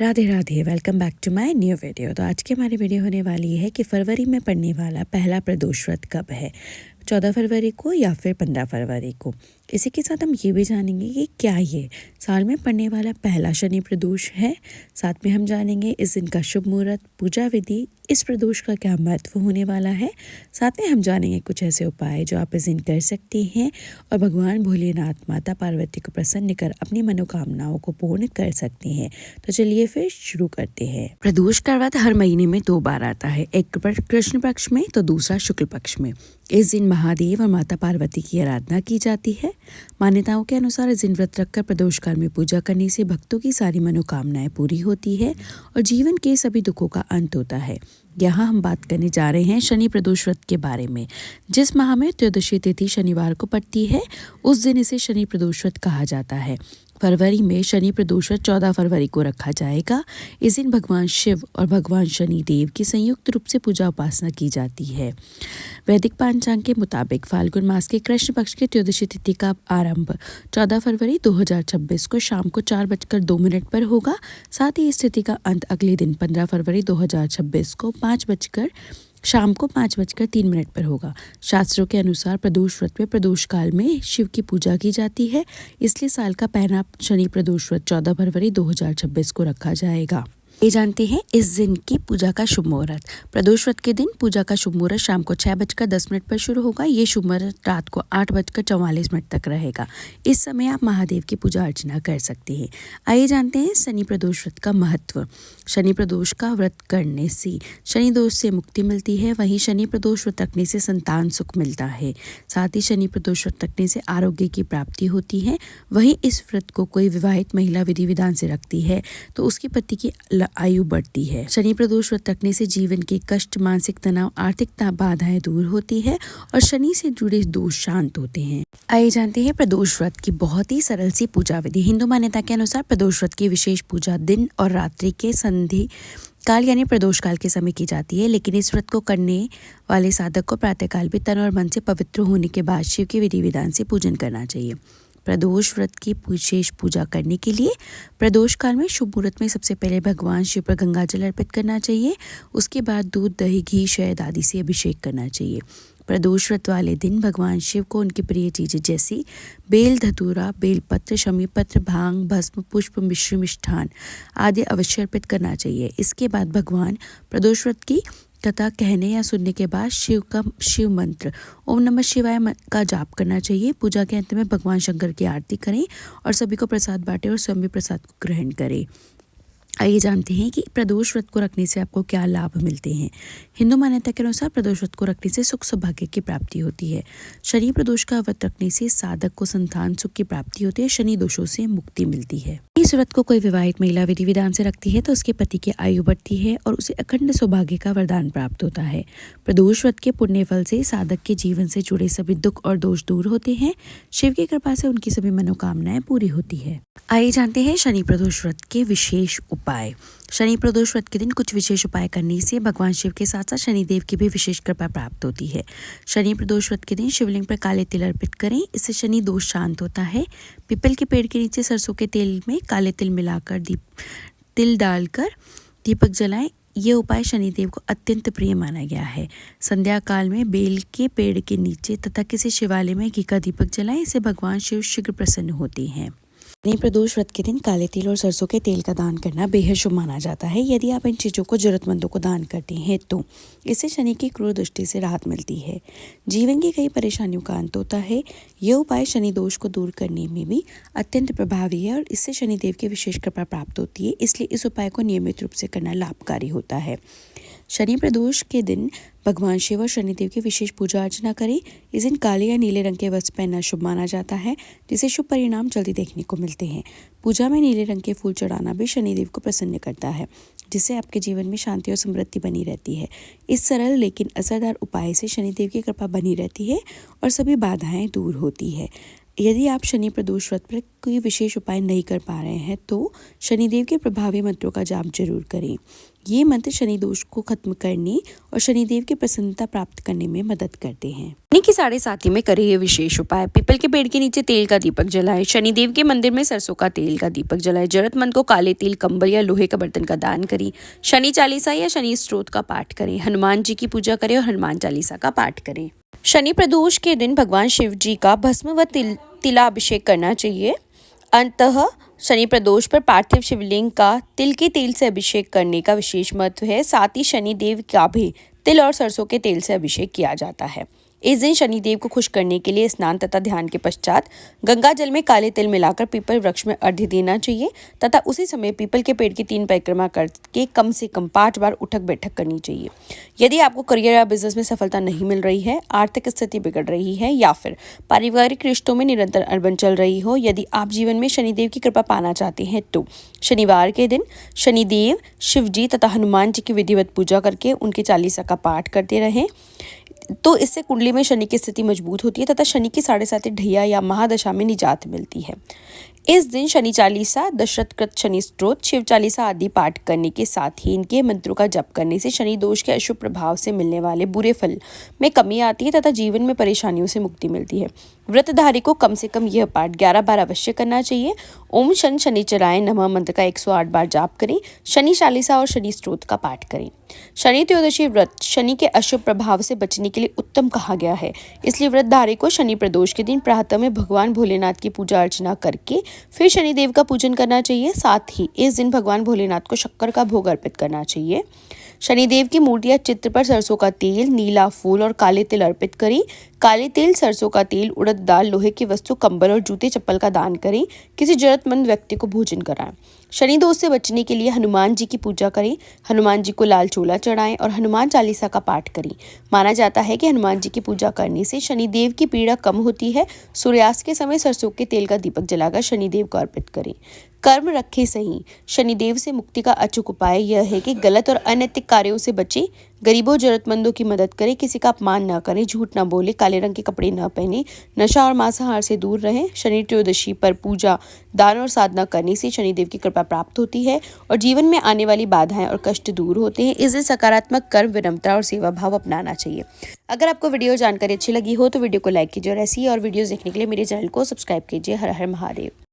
Radhe Radhe, welcome back to my new video. तो आज की हमारी वीडियो होने वाली है कि फरवरी में पड़ने वाला पहला प्रदोष व्रत कब है, 14 फरवरी को या फिर 15 फरवरी को। इसी के साथ हम ये भी जानेंगे कि क्या ये साल में पड़ने वाला पहला शनि प्रदोष है। साथ में हम जानेंगे इस दिन का शुभ मुहूर्त, पूजा विधि, इस प्रदोष का क्या महत्व होने वाला है। साथ में हम जानेंगे कुछ ऐसे उपाय जो आप इस दिन कर सकती हैं और भगवान भोलेनाथ माता पार्वती को प्रसन्न कर अपनी मनोकामनाओं को पूर्ण कर सकती हैं। तो चलिए फिर शुरू करते हैं। प्रदोष का व्रत हर महीने में 2 बार आता है, एक कृष्ण पक्ष में तो दूसरा शुक्ल पक्ष में। इस दिन महादेव और माता पार्वती की आराधना की जाती है। मान्यताओं के अनुसार इस दिन व्रत रखकर प्रदोष काल में पूजा करने से भक्तों की सारी मनोकामनाएं पूरी होती है और जीवन के सभी दुखों का अंत होता है। यहाँ हम बात करने जा रहे हैं शनि प्रदोष व्रत के बारे में। जिस माह में त्रयोदशी तिथि शनिवार को पड़ती है उस दिन इसे शनि प्रदोष व्रत कहा जाता है। फरवरी में शनि प्रदोष व्रत 14 फरवरी को रखा जाएगा। इस दिन भगवान शिव और भगवान शनि देव की संयुक्त रूप से पूजा उपासना की जाती है। वैदिक पंचांग के मुताबिक फाल्गुन मास के कृष्ण पक्ष की त्रयोदशी तिथि का आरंभ 14 फरवरी 2026 को शाम को 4:02 पर होगा। साथ ही इस तिथि का अंत अगले दिन 15 फरवरी 2026 को शाम को 5:03 पर होगा। शास्त्रों के अनुसार प्रदोष व्रत में प्रदोष काल में शिव की पूजा की जाती है, इसलिए साल का पहला शनि प्रदोष व्रत 14 फरवरी 2026 को रखा जाएगा। ये जानते हैं इस दिन की पूजा का शुभ मुहूर्त। प्रदोष व्रत के दिन पूजा का शुभ मुहूर्त शाम को 6:10 पर शुरू होगा। ये शुभ मुहूर्त रात को 8:44 तक रहेगा। इस समय आप महादेव की पूजा अर्चना कर सकते हैं। आइए जानते हैं शनि प्रदोष व्रत का महत्व। शनि प्रदोष का व्रत करने से शनि दोष से मुक्ति मिलती है। वहीं शनि प्रदोष व्रत रखने से संतान सुख मिलता है। साथ ही शनि प्रदोष व्रत रखने से आरोग्य की प्राप्ति होती है। वहीं इस व्रत को कोई विवाहित महिला विधि विधान से रखती है तो उसके पति की आयु बढ़ती है। शनि प्रदोष व्रत रखने से जीवन के कष्ट, मानसिक तनाव, आर्थिक बाधाएं दूर होती है और शनि से जुड़े दोष शांत होते हैं। आइए जानते हैं प्रदोष व्रत की बहुत ही सरल सी पूजा विधि। हिंदू मान्यता के अनुसार प्रदोष व्रत की विशेष पूजा दिन और रात्रि के संधि काल यानी प्रदोष काल के समय की जाती है, लेकिन इस व्रत को करने वाले साधक को प्रातःकाल भी तन और मन से पवित्र होने के बाद शिव के विधि विधान से पूजन करना चाहिए। प्रदोष व्रत की विशेष पूजा करने के लिए प्रदोष काल में शुभ मुहूर्त में सबसे पहले भगवान शिव पर गंगा जल अर्पित करना चाहिए। उसके बाद दूध, दही, घी, शहद आदि से अभिषेक करना चाहिए। प्रदोष व्रत वाले दिन भगवान शिव को उनकी प्रिय चीजें जैसी बेल, धतूरा, बेलपत्र, शमीपत्र, भांग, भस्म, पुष्प, मिश्री, मिष्ठान आदि अवश्य अर्पित करना चाहिए। इसके बाद भगवान प्रदोष व्रत की कथा कहने या सुनने के बाद शिव मंत्र ओम नमः शिवाय का जाप करना चाहिए। पूजा के अंत में भगवान शंकर की आरती करें और सभी को प्रसाद बांटें और स्वयं भी प्रसाद को ग्रहण करें। आइए जानते हैं कि प्रदोष व्रत को रखने से आपको क्या लाभ मिलते हैं। हिंदू मान्यता के अनुसार प्रदोष व्रत को रखने से सुख सौभाग्य की प्राप्ति होती है। शनि प्रदोष का व्रत रखने से साधक को संतान सुख की प्राप्ति होती है, शनि दोषों से मुक्ति मिलती है। इस व्रत को कोई विवाहित महिला विधि विधान से रखती है तो उसके पति की आयु बढ़ती है और उसे अखंड सौभाग्य का वरदान प्राप्त होता है। प्रदोष व्रत के पुण्य फल से साधक के जीवन से जुड़े सभी दुख और दोष दूर होते हैं। शिव की कृपा से उनकी सभी मनोकामनाएं पूरी होती है। आइए जानते हैं शनि प्रदोष व्रत के विशेष उपाय। शनि प्रदोष व्रत के दिन कुछ विशेष उपाय करने से भगवान शिव के साथ साथ शनिदेव की भी विशेष कृपा प्राप्त होती है। शनि प्रदोष व्रत के दिन शिवलिंग पर काले तिल अर्पित करें, इससे शनि दोष शांत होता है। पीपल के पेड़ के नीचे सरसों के तेल में काले तिल मिलाकर तिल डालकर दीपक जलाएं। ये उपाय शनिदेव को अत्यंत प्रिय माना गया है। संध्या काल में बेल के पेड़ के नीचे तथा किसी शिवालय में घी का दीपक जलाएं, इससे भगवान शिव शीघ्र प्रसन्न होते हैं। शनि प्रदोष व्रत के दिन काले तिल और सरसों के तेल का दान करना बेहद शुभ माना जाता है। यदि आप इन चीज़ों को जरूरतमंदों को दान करते हैं तो इससे शनि की क्रूर दृष्टि से राहत मिलती है। जीवन की कई परेशानियों का अंत होता है। यह उपाय शनि दोष को दूर करने में भी अत्यंत प्रभावी है और इससे शनिदेव की विशेष कृपा प्राप्त होती है, इसलिए इस उपाय को नियमित रूप से करना लाभकारी होता है। शनि प्रदोष के दिन भगवान शिव और शनिदेव की विशेष पूजा अर्चना करें। इस दिन काले या नीले रंग के वस्त्र पहनना शुभ माना जाता है, जिससे शुभ परिणाम जल्दी देखने को मिलते हैं। पूजा में नीले रंग के फूल चढ़ाना भी शनिदेव को प्रसन्न करता है, जिससे आपके जीवन में शांति और समृद्धि बनी रहती है। इस सरल लेकिन असरदार उपाय से शनिदेव की कृपा बनी रहती है और सभी बाधाएं दूर होती है। यदि आप शनि प्रदोष व्रत पर कोई विशेष उपाय नहीं कर पा रहे हैं तो शनिदेव के प्रभावी मंत्रों का जाप जरूर करें। ये मंत्र शनि दोष को खत्म करने और शनिदेव की प्रसन्नता प्राप्त करने में मदद करते हैं। शनि की 7.5 में करें ये विशेष उपाय। पीपल के पेड़ के नीचे तेल का दीपक जलाएं। शनिदेव के मंदिर में सरसों का तेल का दीपक जलाएं। जरूरतमंद को काले तिल, कंबल या लोहे का बर्तन का दान करें। शनि चालीसा या शनि स्तोत्र का पाठ करें। हनुमान जी की पूजा करें और हनुमान चालीसा का पाठ करें। शनि प्रदोष के दिन भगवान शिव जी का भस्म व तिलाभिषेक करना चाहिए। अंततः शनि प्रदोष पर पार्थिव शिवलिंग का तिल के तेल से अभिषेक करने का विशेष महत्व है। साथ ही शनिदेव का भी तिल और सरसों के तेल से अभिषेक किया जाता है। इस दिन शनिदेव को खुश करने के लिए स्नान तथा ध्यान के पश्चात गंगा जल में काले तिल मिलाकर पीपल वृक्ष में अर्घ्य देना चाहिए तथा उसी समय पीपल के पेड़ की 3 परिक्रमा करके कम से कम 5 बार उठक बैठक करनी चाहिए। यदि आपको करियर या बिजनेस में सफलता नहीं मिल रही है, आर्थिक स्थिति बिगड़ रही है या फिर पारिवारिक रिश्तों में निरंतर अड़बन चल रही हो, यदि आप जीवन में शनिदेव की कृपा पाना चाहते हैं तो शनिवार के दिन शनिदेव, शिव जी तथा हनुमान जी की विधिवत पूजा करके उनके चालीसा का पाठ करते रहें। तो इससे कुंडली में शनि की स्थिति मजबूत होती है तथा शनि की 7.5 ढैया या महादशा में निजात मिलती है। इस दिन शनि चालीसा, दशरथकृत शनि स्तोत्र, शिव चालीसा आदि पाठ करने के साथ ही इनके मंत्रों का जप करने से शनि दोष के अशुभ प्रभाव से मिलने वाले बुरे फल में कमी आती है तथा जीवन में परेशानियों से मुक्ति मिलती है। व्रतधारी को कम से कम यह पाठ 11 बार अवश्य करना चाहिए। ओम शन शनिचराय नमः मंत्र का 108 बार जाप करें। शनि चालीसा और शनि स्तोत्र का पाठ करें। शनि त्रयोदशी व्रत शनि के अशुभ प्रभाव से बचने के लिए उत्तम कहा गया है, इसलिए व्रतधारी को शनि प्रदोष के दिन प्रातः में भगवान भोलेनाथ की पूजा अर्चना करके फिर शनिदेव का पूजन करना चाहिए। साथ ही इस दिन भगवान भोलेनाथ को शक्कर का भोग अर्पित करना चाहिए। शनिदेव की मूर्ति या चित्र पर सरसों का तेल, नीला फूल और काले तिल अर्पित करें। काले तिल, सरसों का तेल, उड़द दाल, लोहे की वस्तु, कंबल और जूते चप्पल का दान करें। किसी जरूरतमंद व्यक्ति को भोजन कराएं। शनि दोष से बचने के लिए हनुमान जी की पूजा करें। हनुमान जी को लाल चोला चढ़ाएं और हनुमान चालीसा का पाठ करें। माना जाता है कि हनुमान जी की पूजा करने से शनिदेव की पीड़ा कम होती है। सूर्यास्त के समय सरसों के तेल का दीपक जलाकर शनिदेव को अर्पित करें। कर्म रखे सही। शनिदेव से मुक्ति का अचूक उपाय यह है कि गलत और अनैतिक कार्यों से बचें, गरीबों जरूरतमंदों की मदद करें, किसी का अपमान न करें, झूठ न बोले, काले रंग के कपड़े न पहने, नशा और मांसाहार से दूर रहें। शनि त्रयोदशी पर पूजा, दान और साधना करने से शनिदेव की कृपा प्राप्त होती है और जीवन में आने वाली बाधाएं और कष्ट दूर होते हैं। इस दिन सकारात्मक कर्म, विनम्रता और सेवा भाव अपनाना चाहिए। अगर आपको वीडियो जानकारी अच्छी लगी हो तो वीडियो को लाइक कीजिए और ऐसी और वीडियोस देखने के लिए मेरे चैनल को सब्सक्राइब कीजिए। हर हर महादेव।